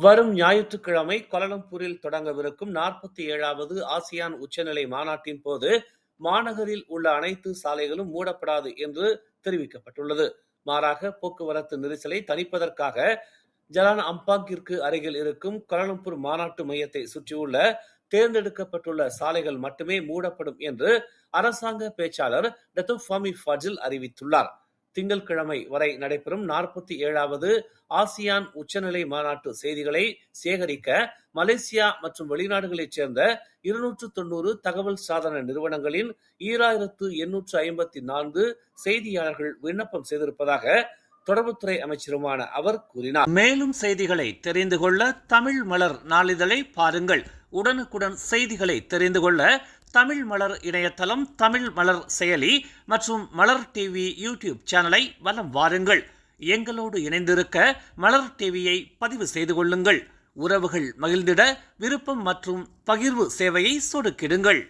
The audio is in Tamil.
வரும் ஞாயிற்றுக்கிழமை கோலாலம்பூரில் தொடங்கவிருக்கும் 47வது ஆசியான் உச்சநிலை மாநாட்டின் போது மாநகரில் உள்ள அனைத்து சாலைகளும் மூடப்படாது என்று தெரிவிக்கப்பட்டுள்ளது. மாறாக போக்குவரத்து நெரிசலை தணிப்பதற்காக ஜலான் அம்பாங்கிற்கு அருகில் இருக்கும் கோலாலம்பூர் மாநாட்டு மையத்தை சுற்றியுள்ள தேர்ந்தெடுக்கப்பட்டுள்ள சாலைகள் மட்டுமே மூடப்படும் என்று அரசாங்க பேச்சாளர் டத்தோ ஃபாமி ஃபாஜில் அறிவித்துள்ளார். திங்கட்கிழமை வரை நடைபெறும் 47வது ஆசியான் உச்சநிலை மாநாட்டு செய்திகளை சேகரிக்க மலேசியா மற்றும் வெளிநாடுகளைச் சேர்ந்த 290 தகவல் சாதன நிறுவனங்களின் 2854 செய்தியாளர்கள் விண்ணப்பம் செய்திருப்பதாக தொடர்புத்துறை அமைச்சருமான அவர் கூறினார். மேலும் செய்திகளை தெரிந்து கொள்ள தமிழ் மலர் நாளிதழை பாருங்கள். உடனுக்குடன் செய்திகளை தெரிந்து கொள்ள தமிழ் மலர் இணையதளம், தமிழ் மலர் செயலி மற்றும் மலர் டிவி யூடியூப் சேனலை வலம் வாருங்கள். எங்களோடு இணைந்திருக்க மலர் டிவியை பதிவு செய்து கொள்ளுங்கள். உறவுகள் மகிழ்ந்திட விருப்பம் மற்றும் பகிர்வு சேவையை சொடுக்கிடுங்கள்.